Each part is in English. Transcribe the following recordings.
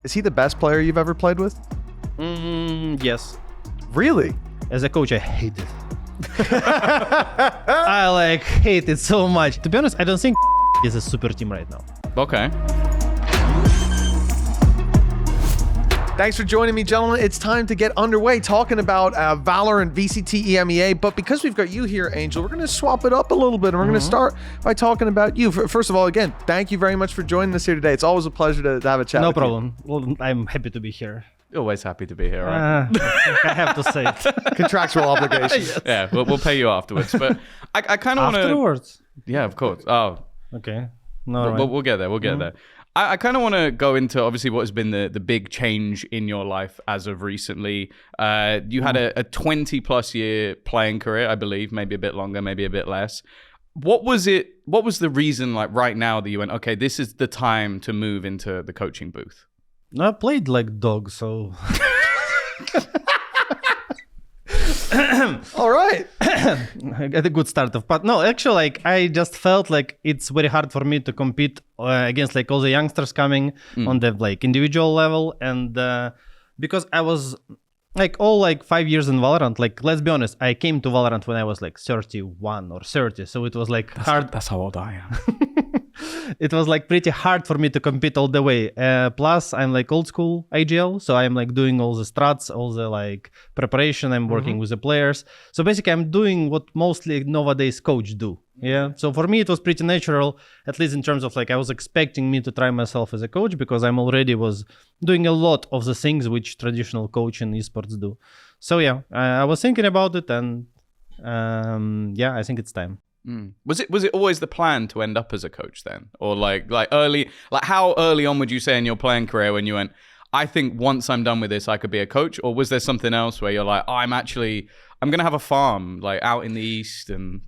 Is he the best player you've ever played with? Yes. Really? As a coach, I hate it. I hate it so much. To be honest, I don't think is a super team right now. Okay. Thanks for joining me, gentlemen. It's time to get underway talking about Valorant VCT EMEA. But because we've got you here, Angel, we're going to swap it up a little bit. And we're going to start by talking about you. First of all, again, thank you very much for joining us here today. It's always a pleasure to have a chat No with problem. Well, I'm happy to be here. Always happy to be here, right? I have to say it. you. Contractual obligations. Yes. Yeah, we'll pay you afterwards. But I kind of want to... Afterwards? Yeah, of course. Oh, Okay. No, right. we'll get there. We'll get there. I kind of want to go into, obviously, what has been the big change in your life as of recently. You had a 20-plus year playing career, I believe, maybe a bit longer, maybe a bit less. What was the reason, right now, that you went, okay, this is the time to move into the coaching booth? I played like dog, so... All right. I got a good start of, but no, actually, I just felt like it's very hard for me to compete against all the youngsters coming on the individual level, and because I was all 5 years in Valorant. Let's be honest, I came to Valorant when I was 31 or 30, so it was hard. That's how old I am. It was pretty hard for me to compete all the way. Plus, I'm old school IGL, so I'm doing all the strats, all the preparation. I'm working with the players. So basically, I'm doing what mostly nowadays coach do. Yeah. So for me, it was pretty natural, at least in terms of I was expecting me to try myself as a coach because I'm already was doing a lot of the things which traditional coach in esports do. So yeah, I was thinking about it, and yeah, I think it's time. Was it always the plan to end up as a coach then, or early, how early on would you say in your playing career when you went, I think once I'm done with this I could be a coach, or was there something else where you're I'm gonna have a farm out in the east? And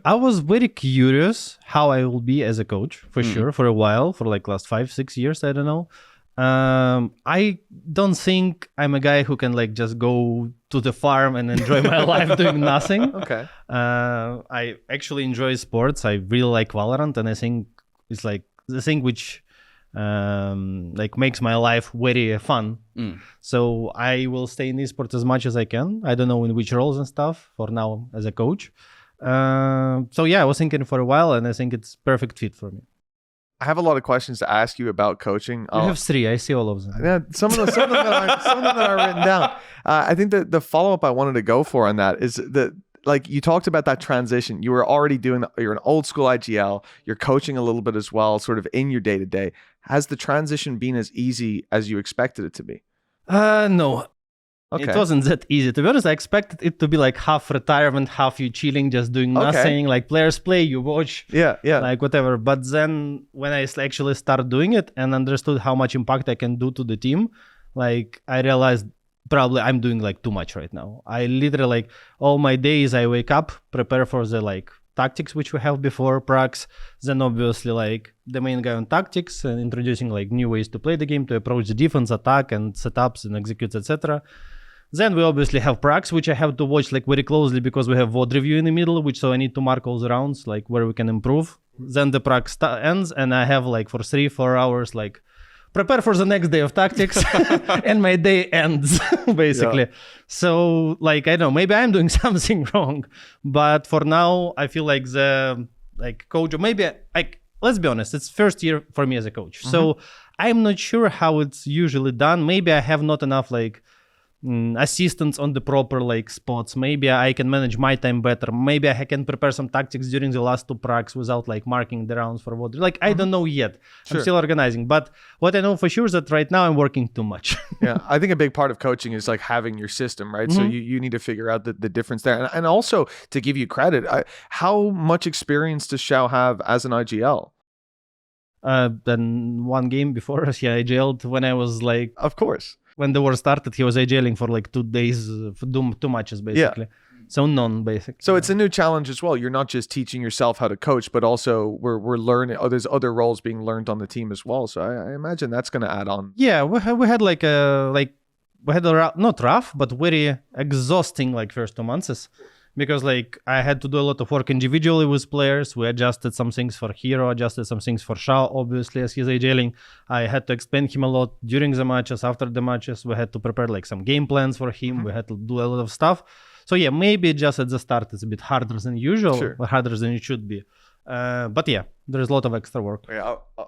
I was very curious how I will be as a coach for sure for a while, for last 5-6 years, I don't know. I don't think I'm a guy who can just go to the farm and enjoy my life doing nothing. Okay. I actually enjoy sports. I really like Valorant, and I think it's the thing which makes my life very fun. So I will stay in esports as much as I can. I don't know in which roles and stuff for now as a coach. So yeah, I was thinking for a while, and I think it's perfect fit for me. I have a lot of questions to ask you about coaching. You have 3. I see all of them. Yeah, some of them that are written down. I think that the follow-up I wanted to go for on that is that, you talked about that transition. You were already you're an old school IGL. You're coaching a little bit as well, sort of in your day-to-day. Has the transition been as easy as you expected it to be? No. Okay. It wasn't that easy. To be honest, I expected it to be half retirement, half you chilling, just doing nothing. Players play, you watch. Yeah. Whatever. But then when I actually started doing it and understood how much impact I can do to the team, I realized probably I'm doing too much right now. I literally all my days I wake up, prepare for the tactics which we have before pracs, then obviously the main guy on tactics and introducing new ways to play the game, to approach the defense, attack, and setups and executes, etc. Then we obviously have pracs, which I have to watch very closely because we have VOD review in the middle, so I need to mark all the rounds where we can improve. Then the prac ends, and I have for 3-4 hours prepare for the next day of tactics, and my day ends basically. Yeah. So I don't know, maybe I'm doing something wrong, but for now I feel the coach, maybe let's be honest, it's first year for me as a coach, so I'm not sure how it's usually done. Maybe I have not enough assistants on the proper spots. Maybe I can manage my time better. Maybe I can prepare some tactics during the last 2 pracs without marking the rounds for what. I don't know yet. Sure. I'm still organizing. But what I know for sure is that right now I'm working too much. Yeah, I think a big part of coaching is having your system, right? So you need to figure out the difference there. And also to give you credit, how much experience does Xiao have as an IGL? Then 1 game before us, I IGL'd when I was Of course. When the war started, he was IGLing for 2 days, for 2 matches basically. Yeah. So none basically. So it's a new challenge as well. You're not just teaching yourself how to coach, but also we're learning. There's other roles being learned on the team as well. So I imagine that's going to add on. Yeah, we had we had a not rough, but very exhausting first 2 months. because like I had to do a lot of work individually with players. We adjusted some things for Hero, adjusted some things for Shao, obviously, as he's AJling. I had to explain him a lot during the matches, after the matches. We had to prepare like some game plans for him. We had to do a lot of stuff. So yeah, maybe just at the start it's a bit harder than usual, or harder than it should be. But yeah, there's a lot of extra work. Okay,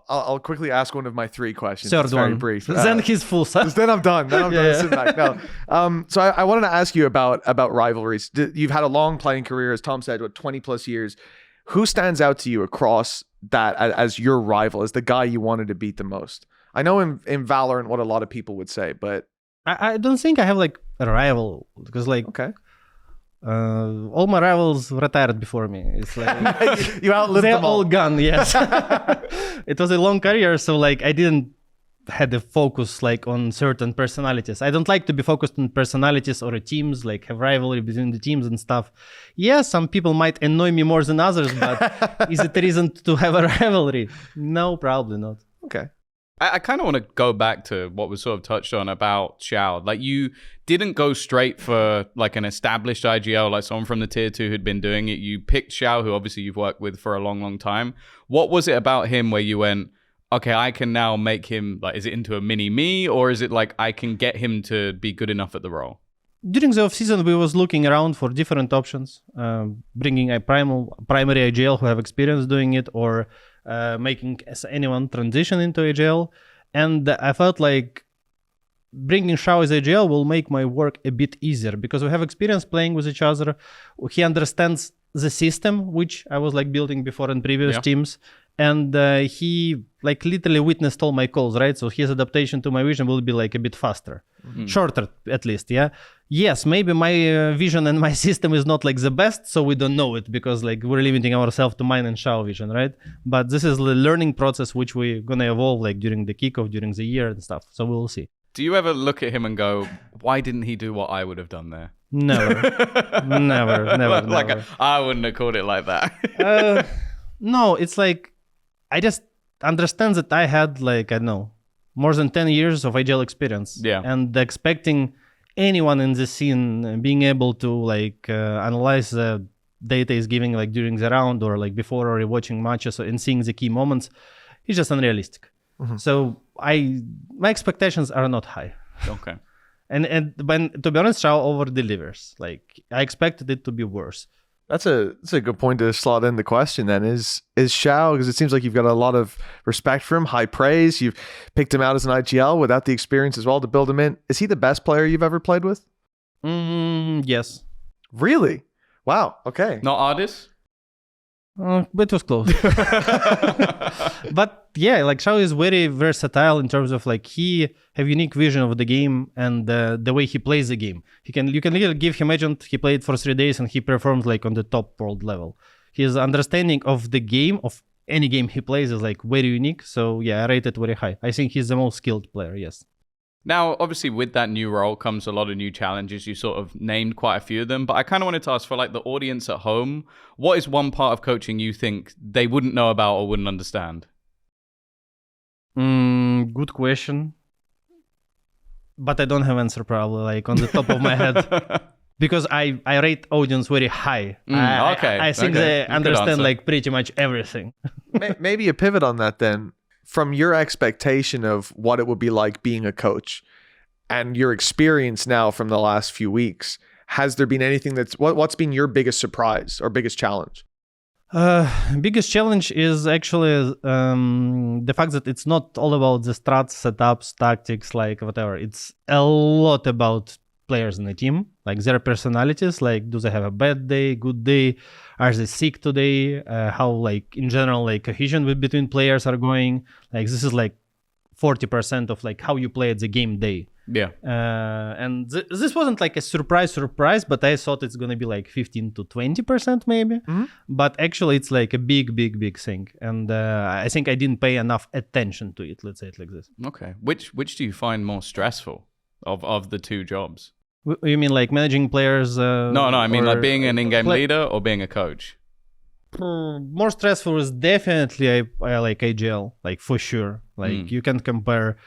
I'll quickly ask one of my 3 questions. Third it's very one. brief. Then he's full. Then I'm done. Sit back. No. So I wanted to ask you about rivalries. You've had a long playing career, as Tom said, 20 plus years. Who stands out to you across that as your rival, as the guy you wanted to beat the most? I know in Valorant what a lot of people would say, but I don't think I have like a rival, because like all my rivals retired before me. It's like you outlived they're them all. all gone. Yes. It was a long career, so like I didn't had a focus like on certain personalities. I don't like to be focused on personalities or teams, like have rivalry between the teams and stuff. Yeah, some people might annoy me more than others, but is it a reason to have a rivalry? No, probably not. Okay. I kind of want to go back to what was sort of touched on about Shao. Like, you didn't go straight for like an established IGL, like someone from the tier 2 who'd been doing it. You picked Shao, who obviously you've worked with for a long, long time. What was it about him where you went, okay, I can now make him, like, is it into a mini me, or is it like I can get him to be good enough at the role? During the off-season, we was looking around for different options, bringing a primary IGL who have experience doing it, or making anyone transition into AGL. And I felt like bringing Shao as AGL will make my work a bit easier, because we have experience playing with each other. He understands the system, which I was like building before in previous teams. And he like literally witnessed all my calls, right? So his adaptation to my vision will be like a bit faster, shorter at least, yeah? Yes, maybe my vision and my system is not like the best, so we don't know it, because like we're limiting ourselves to mine and Shao vision, right? But this is the learning process which we're gonna evolve like during the kickoff, during the year and stuff. So we'll see. Do you ever look at him and go, why didn't he do what I would have done there? Never. never. Like, I wouldn't have called it like that. No, it's like, I just understand that I had like, I don't know, more than 10 years of IGL experience. Yeah. And expecting anyone in the scene being able to like analyze the data is giving like during the round or like before or watching matches and seeing the key moments is just unrealistic. So my expectations are not high. Okay. And when, to be honest, Shao over delivers. Like I expected it to be worse. That's a good point to slot in the question then. Is Shao, because it seems like you've got a lot of respect for him, high praise. You've picked him out as an IGL without the experience as well to build him in. Is he the best player you've ever played with? Yes. Really? Wow. Okay. Not Ardis? It was close. But yeah, like Shao is very versatile in terms of like he have unique vision of the game and the way he plays the game. You can literally give him agent, he played for 3 days and he performs like on the top world level. His understanding of the game, of any game he plays, is like very unique. So yeah, I rate it very high. I think he's the most skilled player, yes. Now, obviously, with that new role comes a lot of new challenges. You sort of named quite a few of them, but I kind of wanted to ask for like the audience at home, what is one part of coaching you think they wouldn't know about or wouldn't understand? Good question. But I don't have answer probably like on the top of my head. Because I rate audience very high. I think they understand like pretty much everything. Maybe a pivot on that then. From your expectation of what it would be like being a coach and your experience now from the last few weeks, has there been anything what's been your biggest surprise or biggest challenge? Biggest challenge is actually the fact that it's not all about the strats, setups, tactics, like whatever. It's a lot about players in the team, like their personalities, like do they have a bad day, good day, are they sick today, how like in general like cohesion between players are going. Like this is like 40% of like how you play at the game day. Yeah. And this wasn't like a surprise, but I thought it's gonna be like 15 to 20% maybe. But actually it's like a big thing, and I think I didn't pay enough attention to it. Let's say it like this. Okay. Which do you find more stressful of the two jobs? You mean like managing players? No, I mean like being an in-game leader or being a coach. More stressful is definitely I like AGL, like for sure. Like you can compare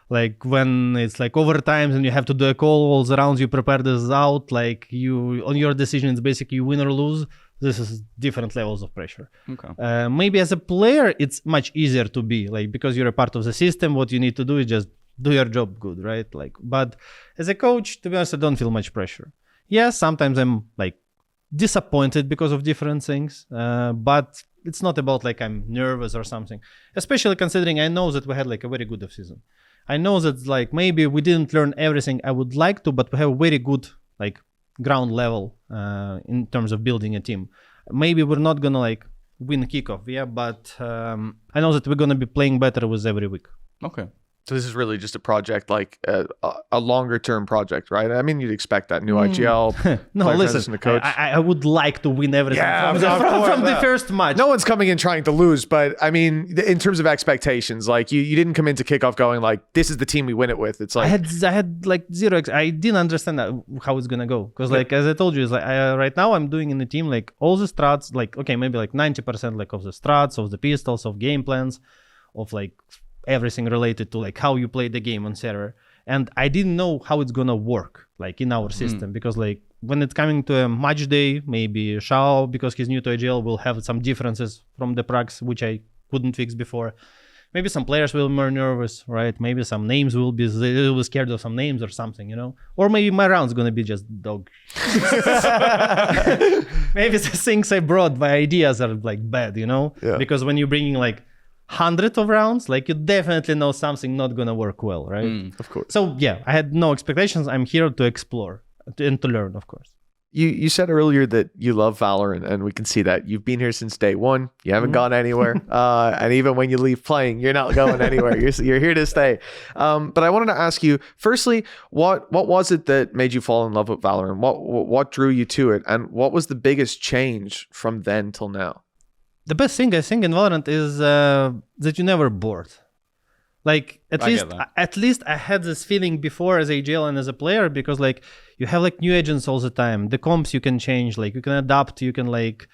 Like when it's like overtime and you have to do a call, all the rounds you prepare this out, like you on your decision, it's basically you win or lose. This is different levels of pressure. Okay. Maybe as a player, it's much easier to be like, because you're a part of the system. What you need to do is just do your job good, right? Like, but as a coach, to be honest, I don't feel much pressure. Yeah, sometimes I'm like disappointed because of different things, but it's not about like I'm nervous or something, especially considering I know that we had like a very good off-season. I know that like maybe we didn't learn everything I would like to, but we have a very good like ground level in terms of building a team. Maybe we're not gonna like win kickoff, yeah, but I know that we're gonna be playing better with every week. Okay. So this is really just a project, like a longer term project, right? I mean, you'd expect that new IGL. No, listen, the coach. I would like to win everything from the first match. No one's coming in trying to lose, but I mean, in terms of expectations, like you didn't come into kickoff going like, this is the team we win it with. It's like I had like zero. I didn't understand how it's gonna go, because like as I told you, it's like right now I'm doing in the team like all the strats, like okay, maybe like 90% like of the strats, of the pistols, of game plans, of like everything related to like how you play the game on server. And I didn't know how it's gonna work like in our system, because like when it's coming to a match day, maybe Shao, because he's new to AGL, will have some differences from the pracs which I couldn't fix before. Maybe some players will be more nervous, right? Maybe some names will be scared of some names or something, you know? Or maybe my round's gonna be just dog. Maybe the things I brought, my ideas are like bad, you know? Yeah. Because when you're bringing like hundreds of rounds, like you definitely know something not gonna work well, right? Of course. So yeah, I had no expectations. I'm here to explore and to learn, of course. You said earlier that you love Valorant, and we can see that. You've been here since day one. You haven't gone anywhere. And even when you leave playing, you're not going anywhere. You're here to stay. But I wanted to ask you, firstly, what was it that made you fall in love with Valorant? What drew you to it? And what was the biggest change from then till now? The best thing I think in Valorant is that you're never bored. Like at least I had this feeling before as AGL and as a player, because like you have like new agents all the time. The comps you can change, like you can adapt, you can like,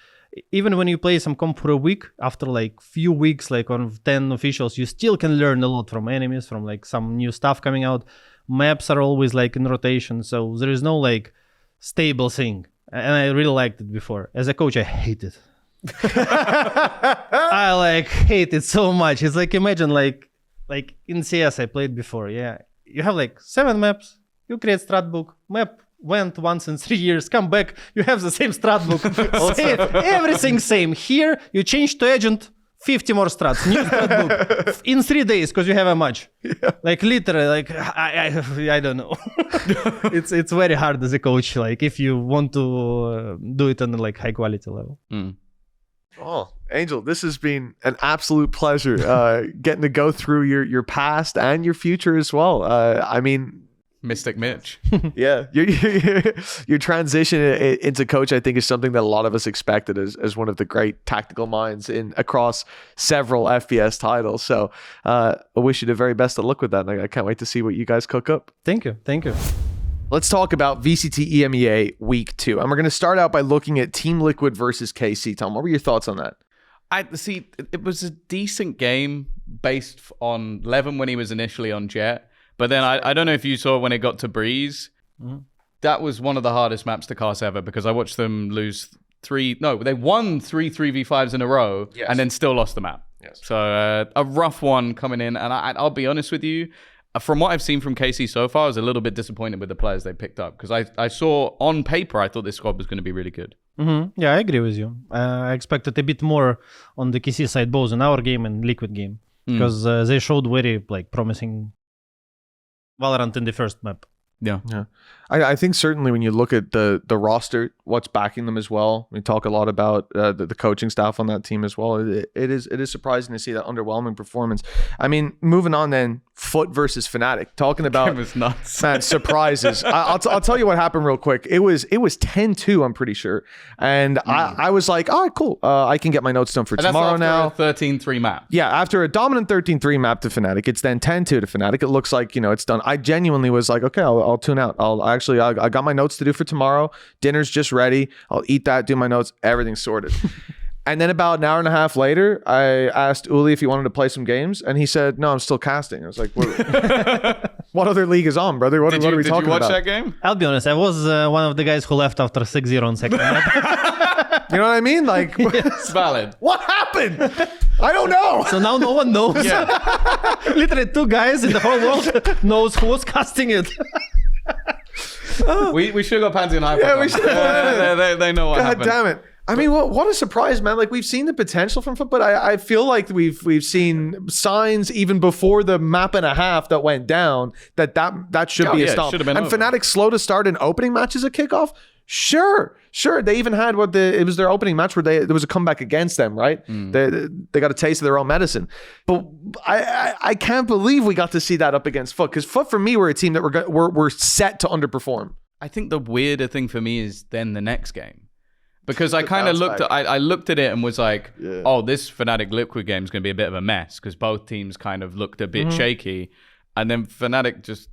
even when you play some comp for a week, after like few weeks, like on 10 officials, you still can learn a lot from enemies, from like some new stuff coming out. Maps are always like in rotation, so there is no like stable thing. And I really liked it before. As a coach, I hate it. I like hate it so much. It's like, imagine like in CS I played before, yeah, you have like 7 maps, you create strat book, map went once in 3 years, come back, you have the same strat book. Everything same. Here you change to agent, 50 more strats, new strat book in 3 days because you have a match. Yeah. Like literally, like I don't know. it's very hard as a coach, like if you want to do it on a like high quality level. Oh, Angel, this has been an absolute pleasure getting to go through your past and your future as well. I mean, Mystic Mitch. Yeah, your transition into coach, I think, is something that a lot of us expected as one of the great tactical minds across several FPS titles. So I wish you the very best of luck with that. And I can't wait to see what you guys cook up. Thank you. Let's talk about VCT EMEA Week 2. And we're going to start out by looking at Team Liquid versus KC. Tom, what were your thoughts on that? It was a decent game based on Levin when he was initially on Jet. But then I don't know if you saw when it got to Breeze. That was one of the hardest maps to cast ever, because I watched them lose they won 3 3v5s in a row, yes, and then still lost the map. Yes. So a rough one coming in. And I'll be honest with you, from what I've seen from KC so far, I was a little bit disappointed with the players they picked up, because I saw on paper, I thought this squad was going to be really good. Yeah, I agree with you. I expected a bit more on the KC side, both in our game and Liquid game, because they showed very like promising Valorant in the first map. Yeah. I think certainly when you look at the roster, what's backing them as well, we talk a lot about the coaching staff on that team as well. It is surprising to see that underwhelming performance. I mean, moving on then, Foot versus Fnatic. Talking about was nuts. Man, surprises. I'll tell you what happened real quick. It was 10-2, I'm pretty sure, and I was like, all right, cool. I can get my notes done for tomorrow now. 13-3 map. Yeah, after a dominant 13-3 map to Fnatic, it's then 10-2 to Fnatic. It looks like it's done. I genuinely was like, okay, I'll tune out. I got my notes to do for tomorrow. Dinner's just ready. I'll eat that, do my notes, everything's sorted. And then about an hour and a half later, I asked Uli if he wanted to play some games, and he said, "No, I'm still casting." I was like, "What other league is on, brother? What are we talking about?" Did you watch that game? I'll be honest, I was one of the guys who left after 6-0 on second map. You know what I mean? Like, It's valid. what happened? I don't know. So now no one knows. Yeah. Literally 2 guys in the whole world knows who was casting it. We should have got Pansy and Hyper. Yeah, we should have. They know what God happened. damn it. I mean, what a surprise, man. Like, we've seen the potential from foot, but I feel like we've seen signs even before the map and a half that went down that should be a stop. Should have been And over. Fnatic slow to start in opening matches at kickoff? Sure. They even had it was their opening match where there was a comeback against them, right? They got a taste of their own medicine. But I can't believe we got to see that up against Foot, because Foot, for me, were a team that were set to underperform. I think the weirder thing for me is then the next game. Because I kind of bounce looked at back. I looked at it and was like, oh, this Fnatic Liquid game is going to be a bit of a mess because both teams kind of looked a bit shaky. And then Fnatic just,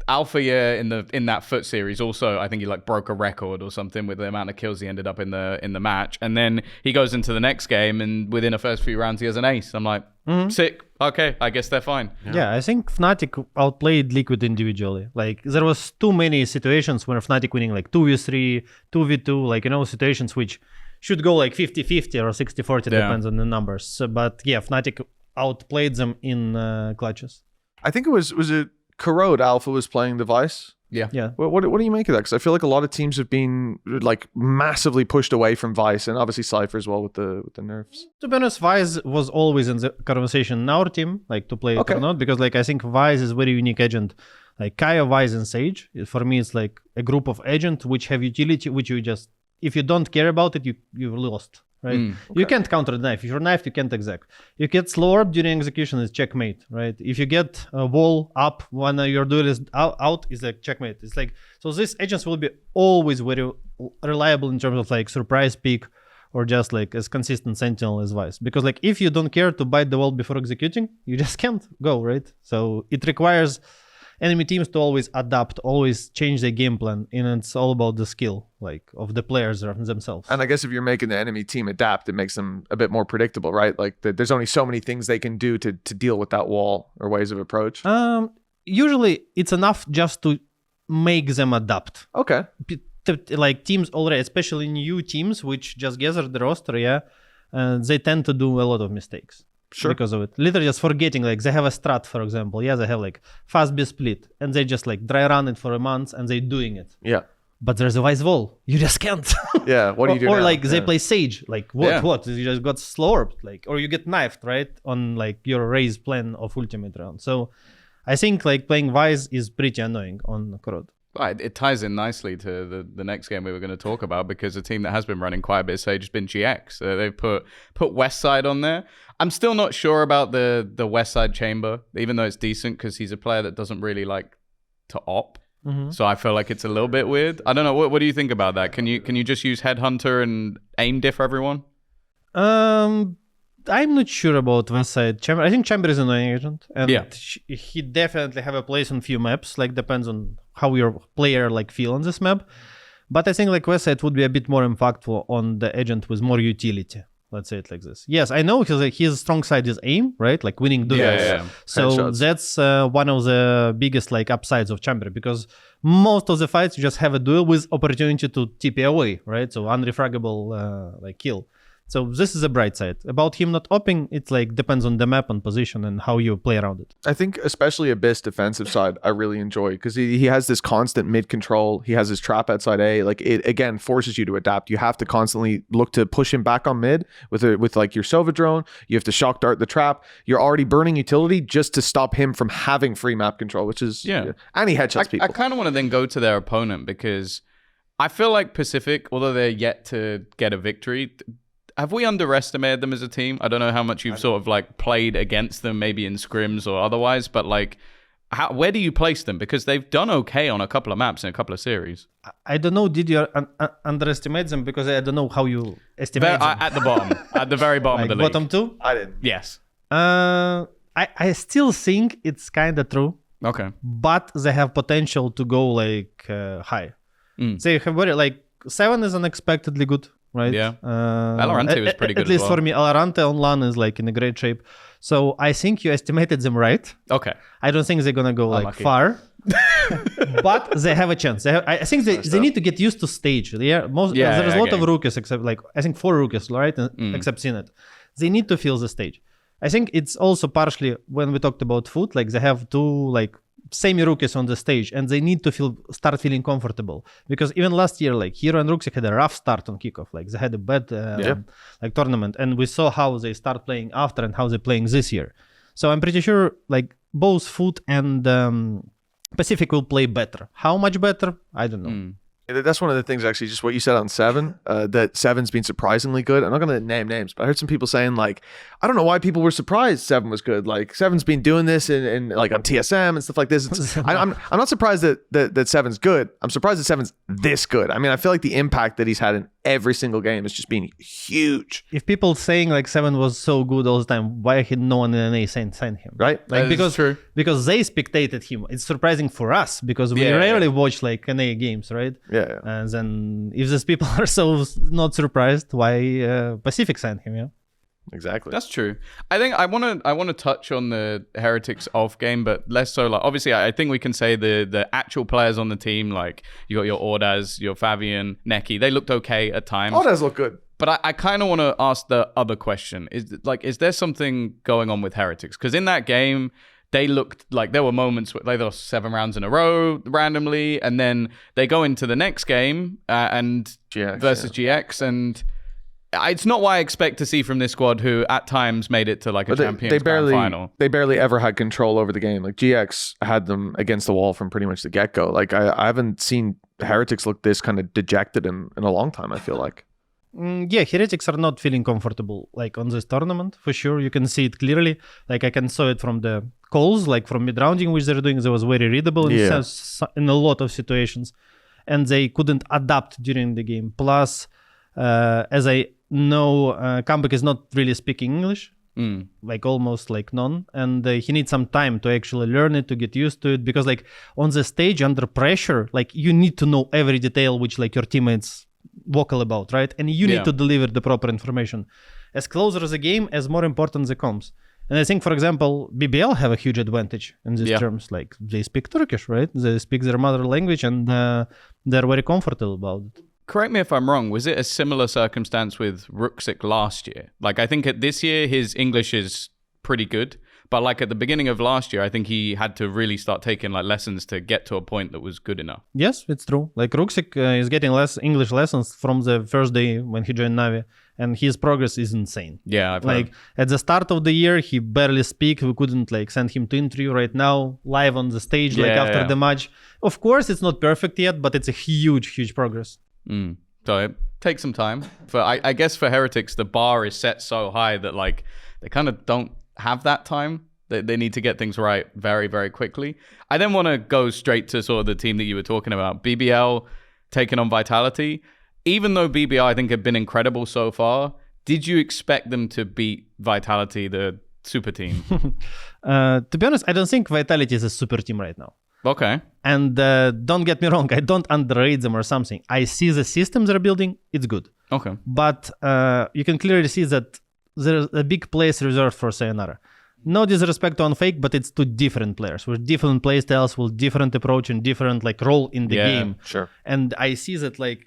Alpha in that Foot series also, I think he like broke a record or something with the amount of kills he ended up in the match. And then he goes into the next game and within the first few rounds he has an ace. I'm like, sick. Okay, I guess they're fine. Yeah, I think Fnatic outplayed Liquid individually. Like, there was too many situations where Fnatic winning like 2v3, 2v2, like, situations which should go like 50-50 or 60-40, depends on the numbers. So, but yeah, Fnatic outplayed them in clutches. I think it was it Corrode Alpha was playing the Vice? Yeah. What do you make of that? Because I feel like a lot of teams have been like massively pushed away from Vice, and obviously Cypher as well with the nerfs. To be honest, Vice was always in the conversation in our team, like to play it or not, because like I think Vice is a very unique agent. Like Kaya, Vice, and Sage, for me, it's like a group of agents which have utility, which you just, if you don't care about it, you're lost. Right? You can't counter the knife. If you're knifed, you can't exec. You get slower during execution, is checkmate, right? If you get a wall up when your duel is out, is like checkmate. It's like, so these agents will be always very reliable in terms of like surprise pick or just like as consistent sentinel as Vice. Because like if you don't care to bite the wall before executing, you just can't go, right? So it requires enemy teams to always adapt, always change their game plan, and it's all about the skill, like of the players themselves. And I guess if you're making the enemy team adapt, it makes them a bit more predictable, right? Like there's only so many things they can do to deal with that wall or ways of approach. Usually it's enough just to make them adapt. Okay. Like teams already, especially new teams which just gather the roster, they tend to do a lot of mistakes. Sure. Because of it. Literally just forgetting, like they have a strat, for example. Yeah, they have like fast B split and they just like dry run it for a month and they're doing it. Yeah. But there's a Vice wall. You just can't. Yeah. What do you do Or now? like they play Sage. Like what? You just got slurped. Like, or you get knifed, right? On like your raise plan of ultimate round. So I think like playing Vice is pretty annoying on Corrode. It ties in nicely to the next game we were going to talk about, because a team that has been running quite a bit of Sage has been GX. They've put Westside on there. I'm still not sure about the Westside chamber, even though it's decent, because he's a player that doesn't really like to op. So I feel like it's a little bit weird. I don't know. What do you think about that? Can you just use Headhunter and aim diff everyone? I'm not sure about Westside Chamber. I think Chamber is an annoying agent, and he definitely have a place on few maps. Like depends on how your player like feel on this map. But I think like Westside would be a bit more impactful on the agent with more utility. Let's say it like this. Yes, I know his strong side is aim, right? Like winning duels. Yeah. So Headshots. that's one of the biggest like upsides of Chamber, because most of the fights you just have a duel with opportunity to TP away, right? So unrefragable like kill. So this is a bright side. About him not opping, it's like depends on the map and position and how you play around it. I think especially Abyss defensive side, I really enjoy, because he has this constant mid control. He has his trap outside A. Like it again forces you to adapt. You have to constantly look to push him back on mid with like your Sova drone. You have to shock dart the trap. You're already burning utility just to stop him from having free map control, which is and he headshots people. I kind of want to then go to their opponent, because I feel like Pacific, although they're yet to get a victory, have we underestimated them as a team? I don't know how much you've sort of like played against them, maybe in scrims or otherwise, but like, where do you place them? Because they've done okay on a couple of maps in a couple of series. I don't know. Did you underestimate them? Because I don't know how you estimate them. At the bottom, at the very bottom Like of the league. bottom two? I didn't. Yes. I still think it's kind of true. Okay. But they have potential to go like high. They have very like 7 is unexpectedly good. right? Yeah. Valorant was pretty good At least as well. for me, Valorant on LAN is like in a great shape. So I think you estimated them right. Okay. I don't think they're gonna go like Unlucky. far, but they have a chance. I think they need to get used to stage. There's a lot of rookies, except like I think 4 rookies, right? Except Cinet. They need to feel the stage. I think it's also partially when we talked about food, like they have 2 like semi-rookies on the stage, and they need to start feeling comfortable, because even last year, like Hero and Ruxic had a rough start on kickoff. Like they had a bad like tournament, and we saw how they start playing after and how they're playing this year. So I'm pretty sure like both Food and Pacific will play better. How much better? I don't know. That's one of the things, actually, just what you said on Seven, that Seven's been surprisingly good. I'm not going to name names, but I heard some people saying, like, I don't know why people were surprised Seven was good. Like, Seven's been doing this in like on TSM and stuff like this. I'm not surprised that Seven's good. I'm surprised that Seven's this good. I mean, I feel like the impact that he's had in every single game has just been huge. If people saying like Seven was so good all the time, why had no one in NA signed him? Right? Like true. because they spectated him. It's surprising for us because we rarely watch like NA games, right? Yeah. And then if these people are so not surprised, why Pacific signed him? Yeah. Exactly. That's true. I think I want to touch on the Heretics off game, but less so. Like, obviously, I think we can say the actual players on the team, like you got your Ordaz, your Fabian, Neki, they looked okay at times. Ordaz look good. But I kind of want to ask the other question: is there something going on with Heretics? Because in that game, they looked like there were moments where they lost 7 rounds in a row randomly, and then they go into the next game and GX, versus GX, and it's not what I expect to see from this squad, who at times made it to like a Champions Grand final. They barely ever had control over the game. Like GX had them against the wall from pretty much the get-go. Like I haven't seen Heretics look this kind of dejected in a long time, I feel like. Yeah, Heretics are not feeling comfortable like on this tournament, for sure. You can see it clearly. Like I can saw it from the calls, like from mid-rounding, which they're doing. It was very readable in a lot of situations. And they couldn't adapt during the game. Plus, as I know, Comeback is not really speaking English, like almost like none. And he needs some time to actually learn it, to get used to it. Because like on the stage, under pressure, like you need to know every detail which like your teammates vocal about, right? And you need to deliver the proper information. As closer the game, as more important the comms. And I think, for example, BBL have a huge advantage in these terms. Like they speak Turkish, right? They speak their mother language, and they're very comfortable about it. Correct me if I'm wrong. Was it a similar circumstance with Ruxic last year? Like I think this year his English is pretty good, but like at the beginning of last year, I think he had to really start taking like lessons to get to a point that was good enough. Yes, it's true. Like Ruxic is getting less English lessons from the first day when he joined NAVI, and his progress is insane. Yeah, I've like heard. At the start of the year, he barely speak. We couldn't like send him to interview. Right now, live on the stage, like after the match. Of course, it's not perfect yet, but it's a huge progress. So it takes some time. I guess for Heretics, the bar is set so high that like they kind of don't have that time. They need to get things right very, very quickly. I then want to go straight to sort of the team that you were talking about. BBL taking on Vitality. Even though BBL, I think, have been incredible so far, did you expect them to beat Vitality, the super team? To be honest, I don't think Vitality is a super team right now. Okay. And don't get me wrong, I don't underrate them or something. I see the systems they're building, it's good. Okay. But you can clearly see that there's a big place reserved for Sayonara. No disrespect on Fake, but it's 2 different players with different playstyles, with different approach and different like role in the game. Sure. And I see that like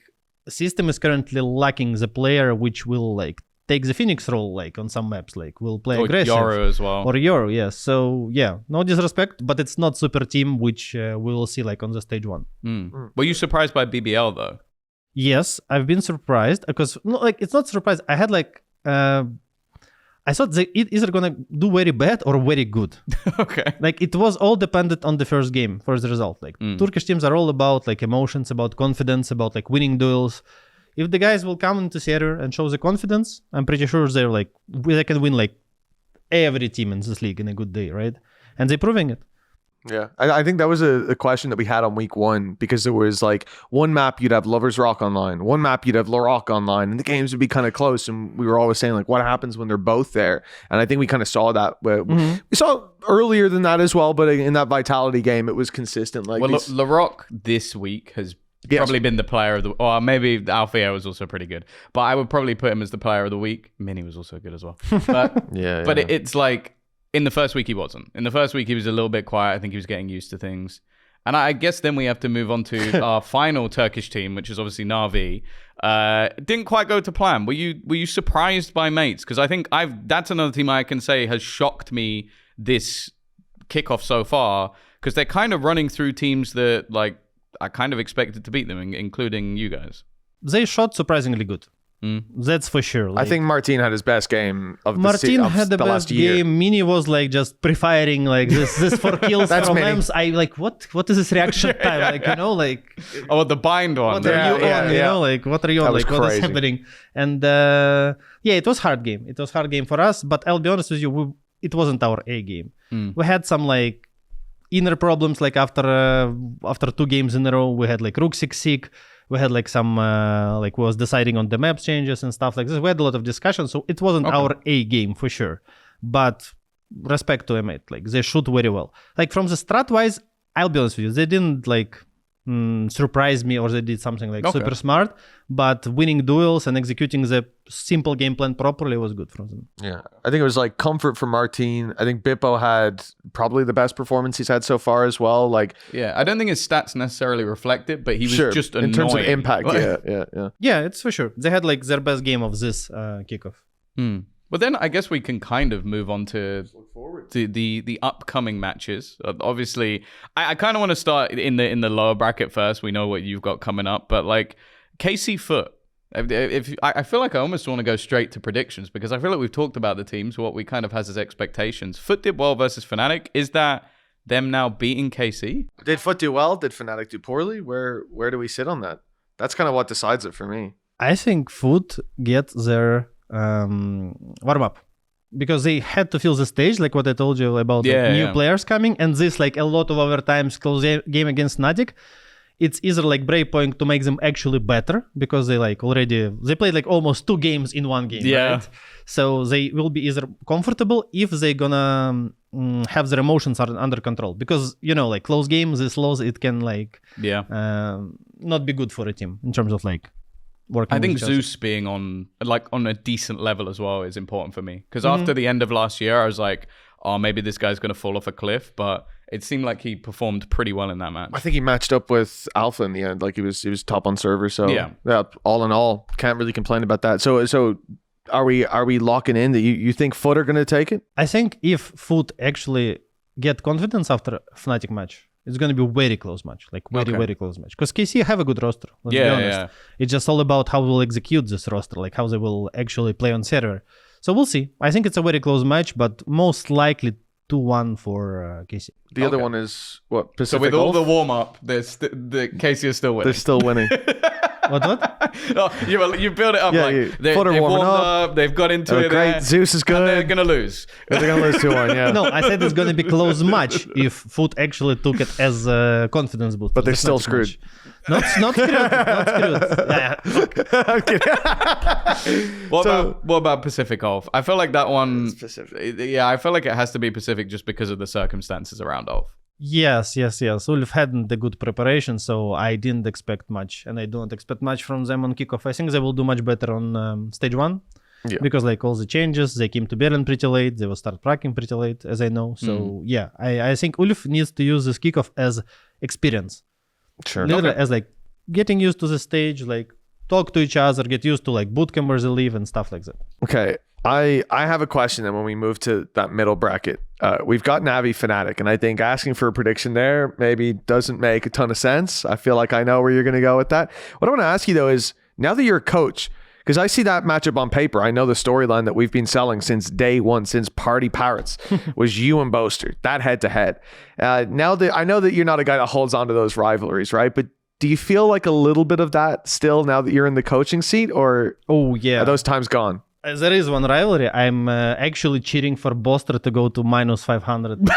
the system is currently lacking the player which will like take the Phoenix role like on some maps, like will play aggressive. Or Yoru as well. Or Yoru, yeah. So yeah, no disrespect, but it's not super team which we will see like on the stage 1. Were you surprised by BBL though? Yes, I've been surprised because like it's not surprised. I had like I thought they either gonna do very bad or very good. Okay. Like it was all dependent on the first game for the result. Like Turkish teams are all about like emotions, about confidence, about like winning duels. If the guys will come into theater and show the confidence, I'm pretty sure they're like they can win like every team in this league in a good day, right? And they're proving it. Yeah, I think that was a question that we had on week 1, because there was like one map you'd have Lovers Rock online, one map you'd have Loroc online, and the games would be kind of close. And we were always saying like, what happens when they're both there? And I think we kind of saw that. We saw earlier than that as well, but in that Vitality game, it was consistent. Like Laroc this week has Yes. Probably been the player of the, or maybe Alfeo was also pretty good, but I would probably put him as the player of the week. Mini was also good as well, but it's like in the first week he wasn't. In the first week he was a little bit quiet. I think he was getting used to things, and I guess then we have to move on to our final Turkish team, which is obviously NAVI. Didn't quite go to plan. Were you surprised by mates? Because I think that's another team I can say has shocked me this kickoff so far, because they're kind of running through teams that like I kind of expected to beat them, including you guys. They shot surprisingly good. That's for sure. I think Martin had his best game of Martin had the best last year. game. Mini was like just pre-firing like this 4 kills from Ems. I like what is this reaction time? Like, you know, like the bind one. What are you on? You know, like what are you on? Like crazy. What is happening? And it was hard game. It was hard game for us. But I'll be honest with you, it wasn't our A game. We had some like inner problems. Like after 2 games in a row, we had like Rook sick. We had like some like was deciding on the map changes and stuff like this. We had a lot of discussion, so it wasn't our A game for sure. But respect to M8, like they shoot very well. Like from the strat wise, I'll be honest with you, they didn't like surprise me, or they did something like super smart. But winning duels and executing the simple game plan properly was good from them. Yeah, I think it was like comfort for Martin. I think Bippo had probably the best performance he's had so far as well. Like, yeah, I don't think his stats necessarily reflect it, but he was just annoying. In terms of impact. Yeah, it's for sure. They had like their best game of this kickoff. But then I guess we can kind of move on to the upcoming matches. Obviously, I kind of want to start in the lower bracket first. We know what you've got coming up, but like KC Foot. I feel like I almost want to go straight to predictions, because I feel like we've talked about the teams, what we kind of has as expectations. Foot did well versus Fnatic. Is that them now beating KC? Did Foot do well? Did Fnatic do poorly? Where do we sit on that? That's kind of what decides it for me. I think Foot get their warm up, because they had to fill the stage, like what I told you about new players coming, and this like a lot of overtimes close game against Fnatic. It's either like breakpoint to make them actually better, because they like they played like almost 2 games in 1 game, right? So they will be either comfortable if they gonna have their emotions under control, because you know, like close games, this loss, it can like not be good for a team in terms of like working. I think Zeus being on a decent level as well is important for me, because after the end of last year, I was like, oh, maybe this guy's going to fall off a cliff, but it seemed like he performed pretty well in that match. I think he matched up with Alpha in the end. Like he was top on server. So yeah, all in all, can't really complain about that. So are we locking in that you think Foot are going to take it? I think if Foot actually get confidence after Fnatic match, it's going to be a very close match, like very close match. Because KC have a good roster, let's be honest. It's just all about how we'll execute this roster, like how they will actually play on server. So we'll see. I think it's a very close match, but most likely 2-1 for KC. The other one is what? Pacific. So with all Gulf? the warm-up, the KC is still winning. They're still winning. What? Oh, you build it up they've warmed up, they've got into it. Great, Zeus is good. And they're going to lose. They're going to lose 2-1, yeah. No, I said it's going to be close match if Foot actually took it as a confidence boost. But they're still screwed. Not screwed. Yeah, What about Pacific Golf? I feel like that one. I feel like it has to be Pacific just because of the circumstances around Golf. Yes. Ulf hadn't the good preparation, so I didn't expect much, and I don't expect much from them on kickoff. I think they will do much better on stage 1, because like all the changes, they came to Berlin pretty late. They will start practicing pretty late, as I know. So I think Ulf needs to use this kickoff as experience. Sure. Literally as like getting used to the stage, like talk to each other, get used to like bootcamp where they live and stuff like that. Okay. I have a question then when we move to that middle bracket. We've got Navi Fnatic, and I think asking for a prediction there maybe doesn't make a ton of sense. I feel like I know where you're going to go with that. What I want to ask you though is, now that you're a coach, because I see that matchup on paper, I know the storyline that we've been selling since day one, since Party Parrots, was you and Boaster, that head-to-head. Now that I know that you're not a guy that holds on to those rivalries, right? But do you feel like a little bit of that still now that you're in the coaching seat, or are those times gone? There is one rivalry. I'm actually cheering for Boaster to go to -500.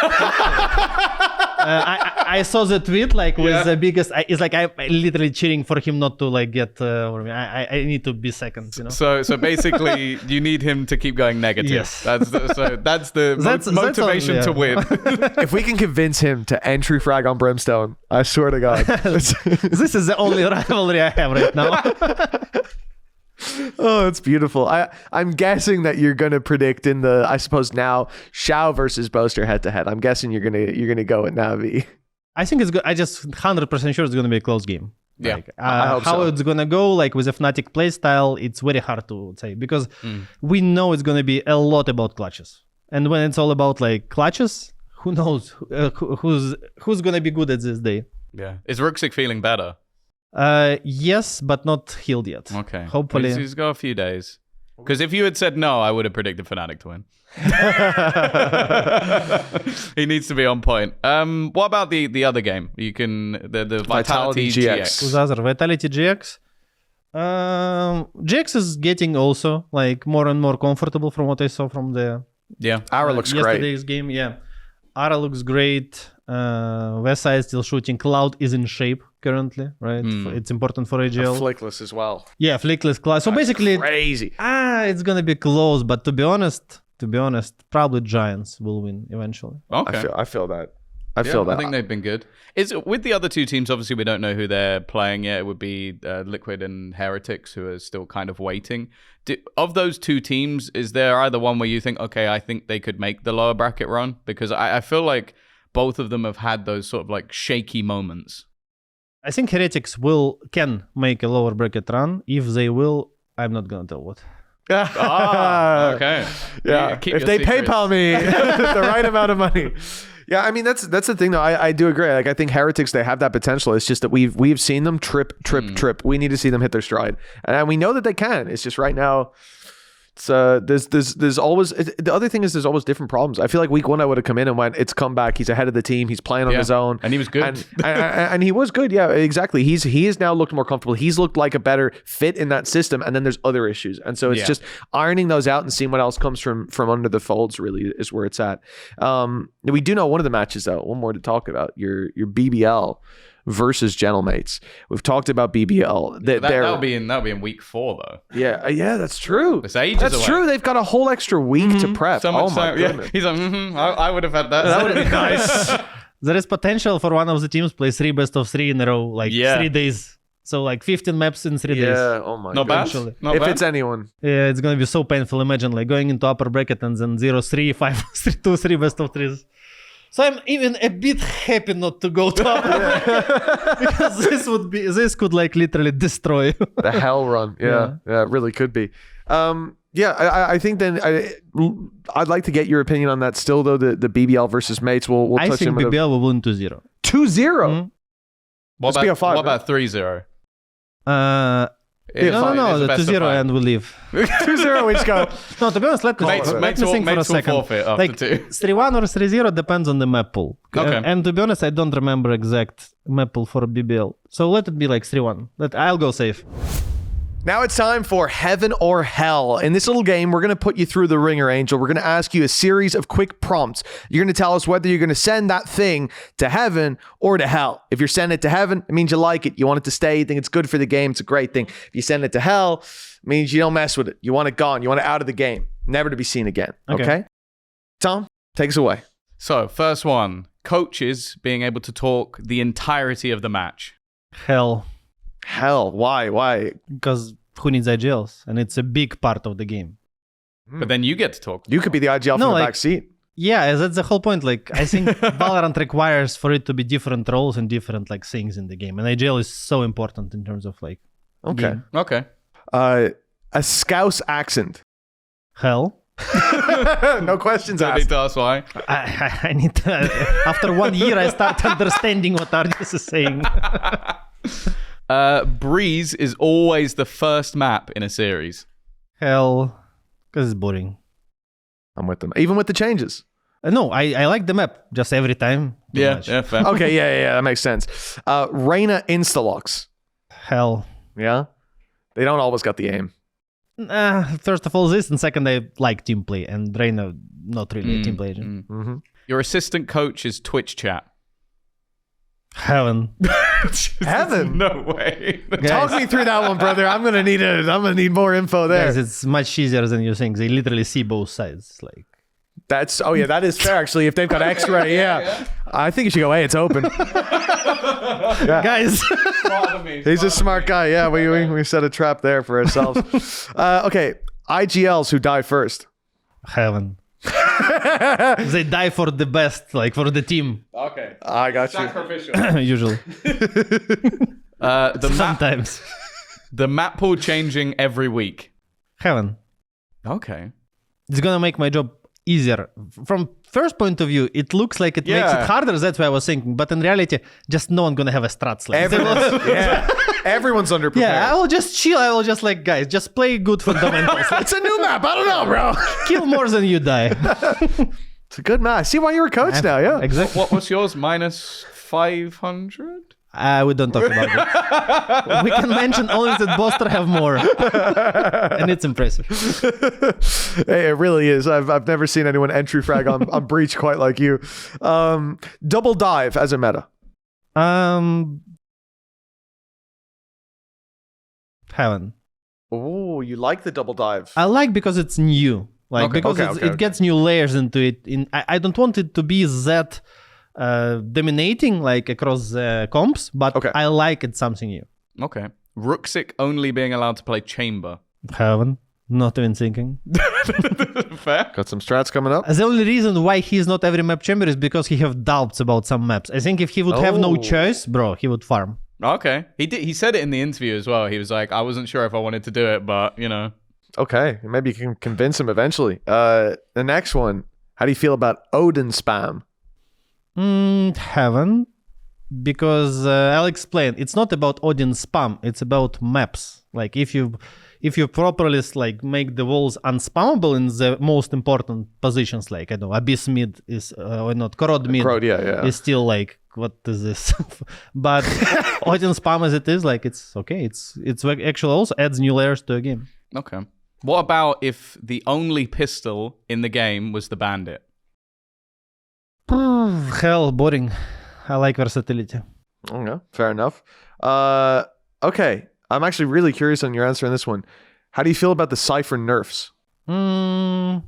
I saw the tweet like with the biggest. It's like I'm literally cheering for him not to like get over me. I need to be second. You know. So basically, you need him to keep going negative. Yes. That's the motivation to win. If we can convince him to entry frag on Brimstone, I swear to God. This is the only rivalry I have right now. Oh, it's beautiful. I'm guessing that you're gonna predict in the, I suppose now, Shao versus Boaster head to head. I'm guessing you're gonna go with Navi. I think it's good. I just 100% sure it's gonna be a close game. Yeah, like, I hope how so. it's gonna go, like with a Fnatic playstyle, it's very hard to say because we know it's gonna be a lot about clutches, and when it's all about like clutches, who knows who's gonna be good at this day? Yeah. Is Ruxic feeling better? Yes, but not healed yet. Okay. Hopefully. He's got a few days. Because if you had said no, I would have predicted Fnatic to win. He needs to be on point. What about the other game? You can the Vitality GX. Who's other? Vitality GX. GX is getting also like more and more comfortable from what I saw from the Ara looks great. yesterday's game. Yeah, Ara looks great. Vesa is still shooting. Cloud is in shape currently, right? It's important for AGL. Flickless as well. Yeah, flickless Cloud. So basically, Crazy. it's gonna be close. But to be honest, probably Giants will win eventually. Okay. I feel that. I feel that. I think they've been good. Is with the other two teams, obviously we don't know who they're playing yet. It would be Liquid and Heretics, who are still kind of waiting. Of those two teams, is there either one where you think, okay, I think they could make the lower bracket run? Because I feel like both of them have had those sort of like shaky moments. I think Heretics can make a lower bracket run. If they will, I'm not gonna tell what. Okay. Yeah. Keep If your they secrets. PayPal me the right amount of money. Yeah, I mean that's the thing though. I do agree. Like I think Heretics, they have that potential. It's just that we've seen them trip. We need to see them hit their stride, and we know that they can. It's just right now. It's there's always the other thing is there's always different problems. I feel like week 1 I would have come in and went, it's comeback. He's ahead of the team. He's playing on his own, and he was good. And he was good. Yeah, exactly. He has now looked more comfortable. He's looked like a better fit in that system. And then there's other issues, and so it's just ironing those out and seeing what else comes from under the folds. Really is where it's at. We do know one of the matches though. One more to talk about. Your BBL versus Gentlemates. We've talked about BBL. That'll be in week 4 though. Yeah, that's true. It's ages That's away. true. They've got a whole extra week to prep. So much Oh my so, yeah. goodness. He's like, I would have had that. That would be nice. There is potential for one of the teams play 3 best of 3 in a row, like 3 days. So like 15 maps in 3 days. Yeah. Oh my. Not bad. goodness. Not If bad. it's anyone. Yeah, it's gonna be so painful. Imagine like going into upper bracket and then 0-3, 5-2-3 best of 3s. So I'm even a bit happy not to go to upper bracket because this could like literally destroy. The hell run. Yeah, it really could be. I think then I'd like to get your opinion on that still though, the BBL versus Mates. We'll I touch think him with BBL will win 2-0. 2-0. What Let's be a five, about 3-0? No, the 2-0 and we leave. 2-0 we just go. No, to be honest, let me think for a Mates will second. forfeit after Like 2. 3-1 or 3-0 depends on the map pool. Okay. And to be honest, I don't remember exact map pool for BBL. So let it be like 3-1. I'll go safe. Now it's time for Heaven or Hell. In this little game, we're going to put you through the ringer, Angel. We're going to ask you a series of quick prompts. You're going to tell us whether you're going to send that thing to heaven or to hell. If you're sending it to heaven, it means you like it. You want it to stay. You think it's good for the game. It's a great thing. If you send it to hell, it means you don't mess with it. You want it gone. You want it out of the game. Never to be seen again. Okay? Tom, take us away. So, first one. Coaches being able to talk the entirety of the match. Hell. Hell. Why? Because who needs IGLs? And it's a big part of the game. But then you get to talk. You could be the IGL from the back seat. Yeah, that's the whole point. Like, I think Valorant requires for it to be different roles and different like things in the game. And IGL is so important in terms of like game. Okay. A Scouse accent. Hell. No questions Don't need asked. to ask why. I need to, after 1 year, I start understanding what Argus is saying. Breeze is always the first map in a series. Hell, because it's boring. I'm with them. Even with the changes. No, I like the map. Just every time. Yeah, fair. Okay, yeah, that makes sense. Reyna Instalux. Hell. Yeah? They don't always got the aim. First of all, this, and second, I like team play, and Reyna not really a team play agent. Mm-hmm. Your assistant coach's Twitch chat. Heaven. Heaven? No way. Talk me through that one, brother. I'm gonna need more info there. Guys, it's much easier than you think. They literally see both sides. Like, that is fair actually. If they've got X-ray, yeah. I think you should go, hey, it's open. guys. He's a smart guy. Yeah, we set a trap there for ourselves. Okay, IGLs who die first. Heaven. They die for the best, like for the team. Okay. I got you. Sacrificial. Usually. Sometimes. The map pool changing every week. Heaven. Okay. It's gonna make my job easier. From first point of view, it looks like it makes it harder. That's why I was thinking. But in reality, just no one gonna have a strats like Everyone's underprepared. Yeah, I will just chill. I will just like, guys, just play good fundamentals. It's a new map. I don't know, bro. Kill more than you die. It's a good map. I see why you're a coach now. Yeah. Exactly. What's yours? Minus 500? We don't talk about it. We can mention only that Boster have more. And it's impressive. Hey, it really is. I've never seen anyone entry frag on Breach quite like you. Double dive as a meta. Heaven. Oh, you like the double dive. I like because it's new. Like Okay. because it gets new layers into it. I don't want it to be that dominating like across the comps, but I like it something new. Okay. Rooksik only being allowed to play chamber. Heaven. Not even thinking. Fair. Got some strats coming up. The only reason why he's not every map chamber is because he have doubts about some maps. I think if he would have no choice, bro, he would farm. Okay. He said it in the interview as well. He was like, I wasn't sure if I wanted to do it, but you know. Okay. Maybe you can convince him eventually. The next one. How do you feel about Odin spam? Heaven. Because I'll explain. It's not about Odin spam. It's about maps. Like if you properly like make the walls unspammable in the most important positions, like I don't know, Abyss mid is or not, Korod mid is still like, what is this? But Odin spam as it is, like it's okay. It's actually also adds new layers to a game. Okay. What about if the only pistol in the game was the bandit? Hell, boring. I like versatility. Okay, fair enough. Okay. I'm actually really curious on your answer on this one. How do you feel about the Cypher nerfs? Heaven.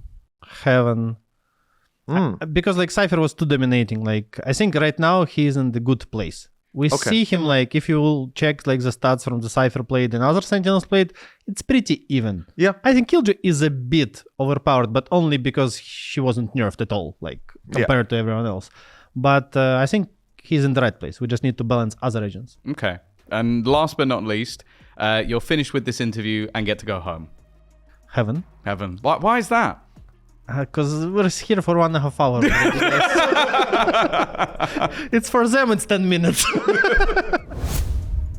Because like Cypher was too dominating. Like I think right now he's in the good place. We see him like if you will check like the stats from the Cypher played and other Sentinels played, it's pretty even. Yeah. I think Killjoy is a bit overpowered, but only because she wasn't nerfed at all, like compared to everyone else. But I think he's in the right place. We just need to balance other agents. Okay. And last but not least, you're finished with this interview and get to go home. Heaven. Why is that? Because we're here for 1.5 hours. It's for them, it's 10 minutes.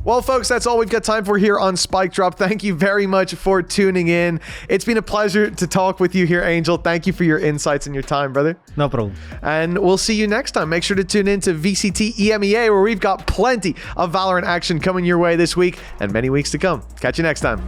Well, folks, that's all we've got time for here on Spike Drop. Thank you very much for tuning in. It's been a pleasure to talk with you here, Angel. Thank you for your insights and your time, brother. No problem. And we'll see you next time. Make sure to tune in to VCT EMEA, where we've got plenty of Valorant action coming your way this week and many weeks to come. Catch you next time.